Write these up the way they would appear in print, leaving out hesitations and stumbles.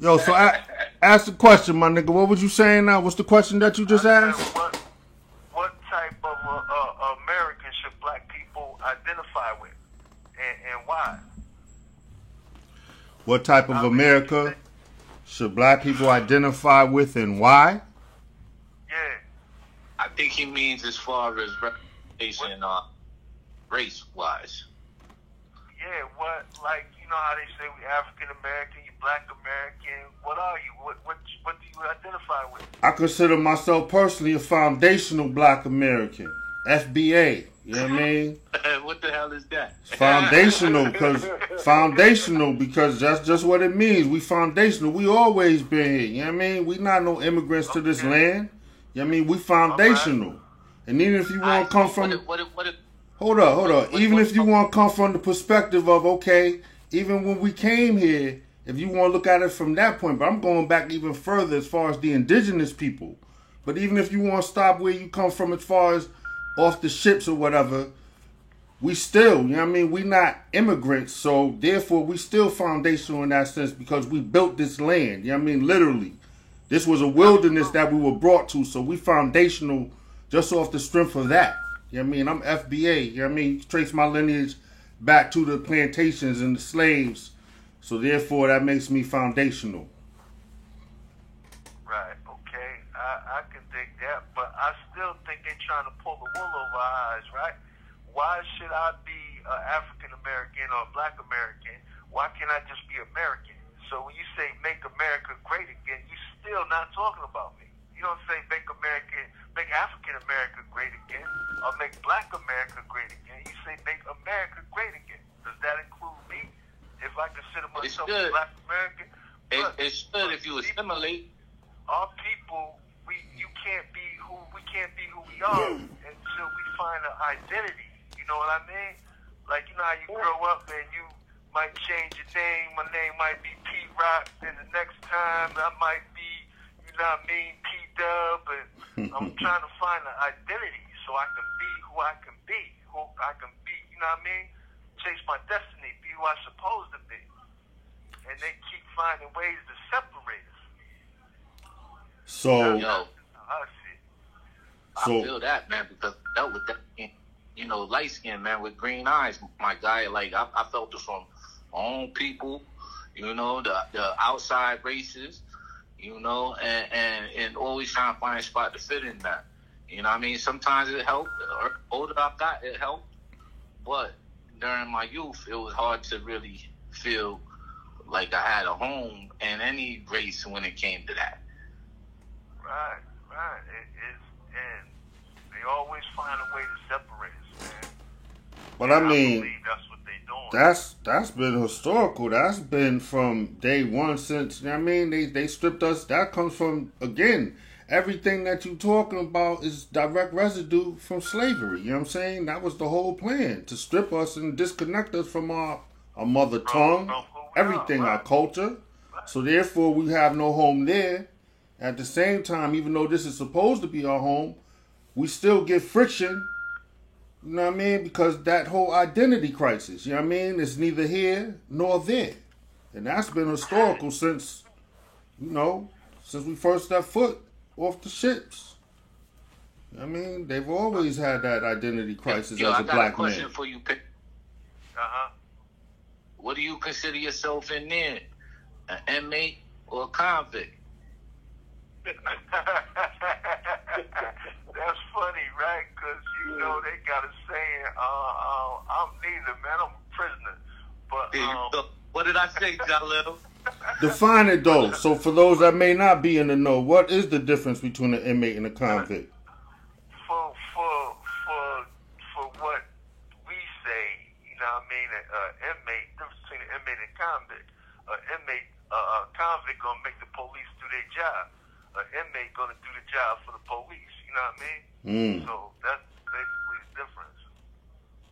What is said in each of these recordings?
Yo, so ask the question, my nigga. What was you saying now? What's the question that you just I said, asked? what type of American should black people identify with, and why? What type of I mean, you America say, should black people identify with and why? yeah. I think he means as far as representation, race wise. Yeah, what, like, you know how they say we African American, you Black American. What are you? What do you identify with? I consider myself personally a foundational black American. FBA. You know what I mean? What the hell is that? Foundational because that's just what it means. We foundational. We always been here. You know what I mean? We not no immigrants to this land. You know what I mean? We foundational. Right. And even if you want to come from hold up. Even if you want to come from the perspective of, okay, even when we came here, if you want to look at it from that point, but I'm going back even further as far as the indigenous people. But even if you want to stop where you come from as far as off the ships or whatever, we still, you know what I mean, we not immigrants, so therefore we still foundational in that sense because we built this land, you know what I mean, literally. This was a wilderness that we were brought to, so we foundational just off the strength of that. You know what I mean? I'm FBA, you know what I mean? Trace my lineage back to the plantations and the slaves, so therefore that makes me foundational. Right, okay, I can dig that, but I still think they're trying to pull the wool over our eyes, right? Why should I be African American or Black American? Why can't I just be American? So when you say make America great again, you still not talking about me. You don't say make African America great again, or make Black America great again. You say make America great again. Does that include me? If I consider myself a Black American, it should if you assimilate. Our people, we can't be who we are until we find an identity. You know what I mean? Like, you know how you grow up and you might change your name. My name might be P Rock, and the next time I might be, you know what I mean, P Dub. And I'm trying to find an identity so I can be who I can be, you know what I mean? Chase my destiny, be who I'm supposed to be. And they keep finding ways to separate us. So, I feel that, man, because I dealt with that, you know, light skin, man, with green eyes, my guy. Like, I felt it from my own people, you know, the outside races, you know, and always trying to find a spot to fit in that. You know what I mean? Sometimes it helped. The older I got, it helped. But during my youth, it was hard to really feel like I had a home in any race when it came to that. Right. And they always find a way to separate us, man. But I mean, believe that's what they doing. That's been historical. That's been from day one since, you know what I mean? They stripped us. That comes from, again, everything that you talking about is direct residue from slavery. You know what I'm saying? That was the whole plan, to strip us and disconnect us from our mother tongue, everything, our culture. So therefore, we have no home there. At the same time, even though this is supposed to be our home, we still get friction, you know what I mean? Because that whole identity crisis, you know what I mean? It's neither here nor there. And that's been historical since, you know, since we first stepped foot off the ships. I mean, they've always had that identity crisis as a black man. I got a question for you. Uh-huh. What do you consider yourself in there? An inmate or a convict? That's funny, right? Because, you know, they got a saying, I'm neither, man. I'm a prisoner. But, what did I say, Jalil? Define it, though. So for those that may not be in the know, what is the difference between an inmate and a convict? For what we say, you know what I mean, inmate, difference between an inmate and convict. A convict gonna make the police do their job. An inmate gonna do the job for the police. You know what I mean? So that's basically the difference.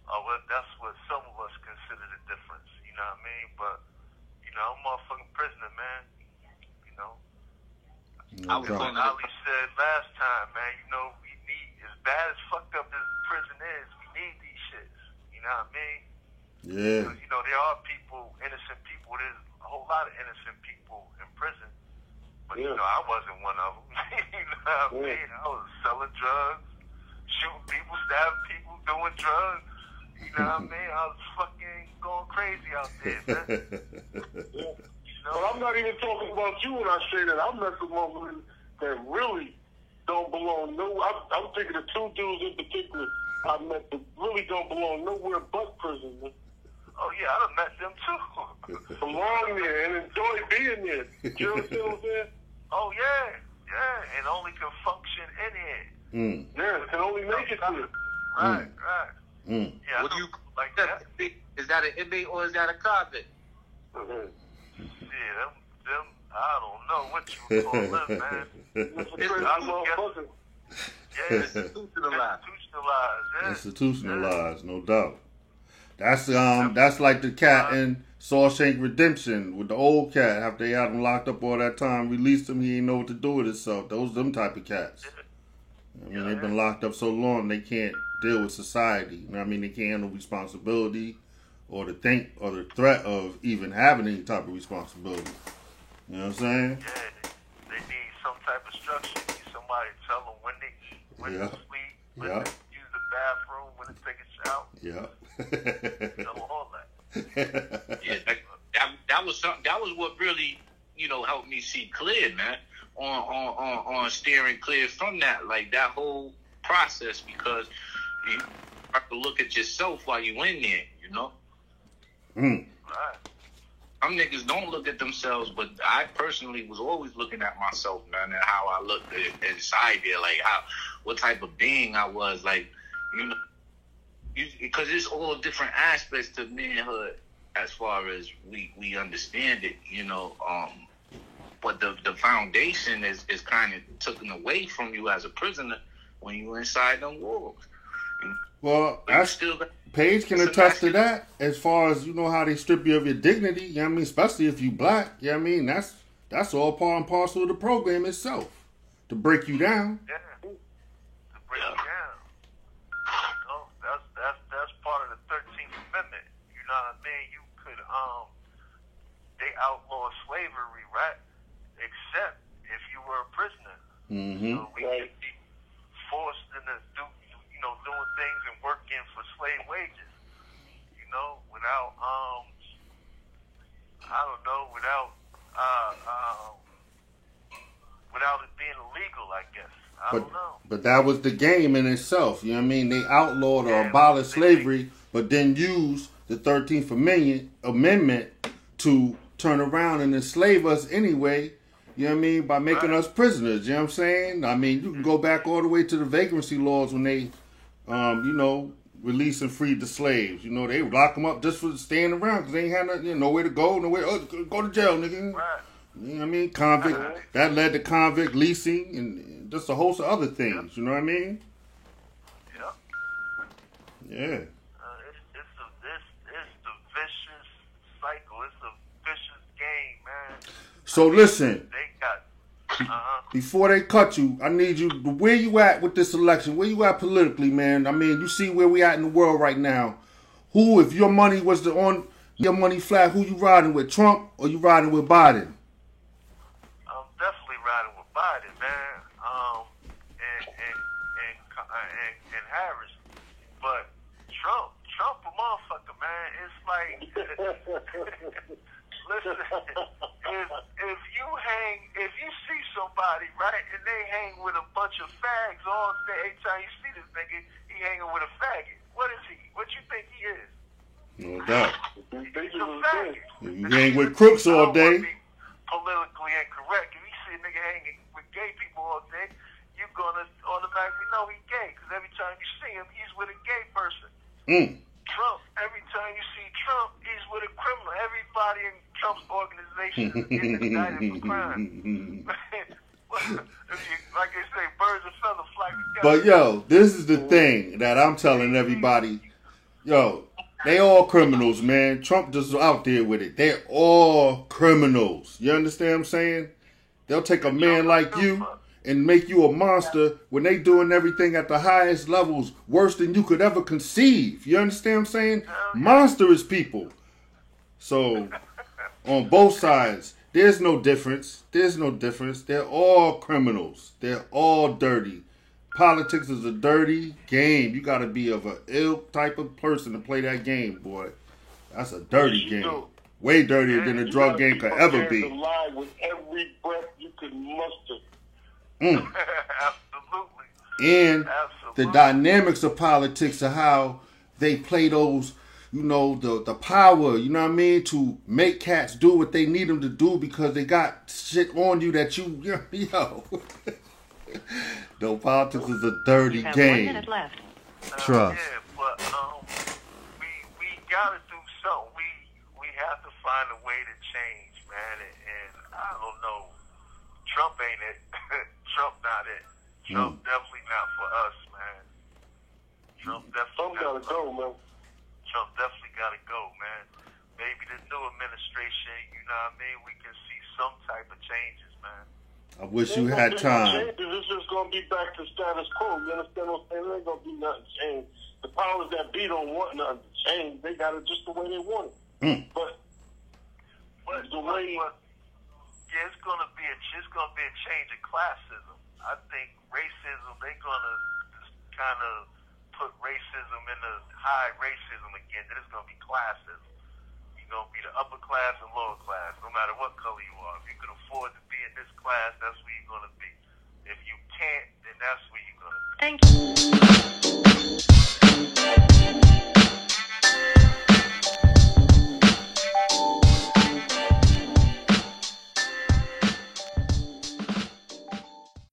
Well, that's what some of us consider the difference. You know what I mean? But you know, I'm a motherfucking prisoner, man. You know. Ali said last time, man. You know, we need, as bad as fucked up as prison is, we need these shits. You know what I mean? Yeah. Because, you know, there are people, innocent people. There's a whole lot of innocent people in prison. But, you know, I wasn't one of them. You know what I mean? I was selling drugs, shooting people, stabbing people, doing drugs. You know what I mean? I was fucking going crazy out there, man. You know? But I'm not even talking about you when I say that. I'm messing with motherfuckers that really don't belong nowhere. I'm thinking of two dudes in particular I met that really don't belong nowhere but prison, man. Oh, yeah, I done met them, too. Belong there and enjoy being there. You understand what I'm saying? Oh, yeah, and only can function in here. Yeah, can only make it here. Right. Yeah, what do you like that? Is that an inmate or is that a convict? Yeah, them, I don't know what you call them, man. It's institutionalized. Institutionalized, no doubt. That's like the cat in Shawshank Redemption with the old cat. After they had him locked up all that time, released him, he didn't know what to do with himself. Those them type of cats. I mean, they've been locked up so long they can't deal with society. You know what I mean? They can't handle responsibility or the threat of even having any type of responsibility. You know what I'm saying? Yeah, they need some type of structure. They need somebody to tell them when they eat, when they sleep, when they use the bathroom, when they take a shower. Tell them all that. Yeah, that was something. That was what really, helped me see clear, man. On steering clear from that, like that whole process, because you have to look at yourself while you in there, Right. Some niggas don't look at themselves, but I personally was always looking at myself, man, and how I looked inside there, like what type of being I was, like, because it's all different aspects to manhood as far as we understand it, but the foundation is kind of taken away from you as a prisoner when you're inside them walls. Well, Paige can attest to that as far as, how they strip you of your dignity, you know what I mean? Especially if you black, you know what I mean? That's all part and parcel of the program itself, to break you down. Yeah, to break you down. That's part of the 13th Amendment. You know what I mean? You could, they outlaw slavery, right? Except if you were a prisoner. So we could be forced into doing things and working for slave wages. Without without it being illegal, I guess. I don't know. But that was the game in itself. You know what I mean? They outlawed or abolished slavery, but then used the 13th Amendment to turn around and enslave us anyway. You know what I mean? By making us prisoners. You know what I'm saying? I mean, you can go back all the way to the vagrancy laws when they, released and freed the slaves. They would lock them up just for staying around because they ain't had nowhere to go, go to jail, nigga. Right. You know what I mean? Convict, that led to convict leasing and just a host of other things. You know what I mean? Yep. Yeah. It's the vicious cycle. It's the vicious game, man. So listen. They got. Before they cut you, I need you. Where you at with this election? Where you at politically, man? I mean, you see where we at in the world right now. Who, if your money was on your money flat, who you riding with, Trump or you riding with Biden? I'm definitely riding with Biden, man. And Harris, but Trump a motherfucker, man. It's like, listen, if you see somebody, right, and they hang with a bunch of fags all day, every time you see this nigga, he hanging with a faggot. What is he? What you think he is? No doubt. He's a faggot. You hang with crooks all day. Be politically incorrect. If you see a nigga hanging with gay people all day, you're gonna automatically know he's gay, because every time you see him, he's with a gay person. Trump, every time you see Trump, he's with a criminal. Everybody in Trump's organization is getting indicted for crime. Like they say, birds of feather flock together. But yo, this is the thing that I'm telling everybody. Yo, they all criminals, man. Trump just out there with it. They're all criminals. You understand what I'm saying? They'll take a man like you and make you a monster when they doing everything at the highest levels, worse than you could ever conceive. You understand what I'm saying? Monstrous people. So, on both sides, There's no difference. There's no difference. They're all criminals. They're all dirty. Politics is a dirty game. You got to be of an ill type of person to play that game, boy. That's a dirty game. Way dirtier than a drug game could ever be. To lie with every breath you could muster. Absolutely. And the dynamics of politics of how they play those, you know, the power, you know what I mean, to make cats do what they need them to do because they got shit on you that yo. No, politics is a dirty game. 1 minute left. Trust. Yeah, but we gotta do something. We have to find a way to change, man. And I don't know. Trump ain't it. Trump not it. Trump definitely not for us, man. Trump definitely gotta go, man. Trump definitely gotta go, man. Maybe the new administration, you know what I mean, we can see some type of changes, man. I wish you had time. It's just gonna be back to status quo. You understand what I'm saying? There ain't gonna be nothing changed. The powers that be don't want nothing to change. They got it just the way they want it. But the way, yeah, it's gonna be a change of classism. I think racism, they're gonna kind of put racism in the high racism again. Then it's gonna be classism. You're gonna be the upper class and lower class, no matter what color you are. If you can afford to be in this class, that's where you're gonna be. If you can't, then that's where you're gonna be. Thank you.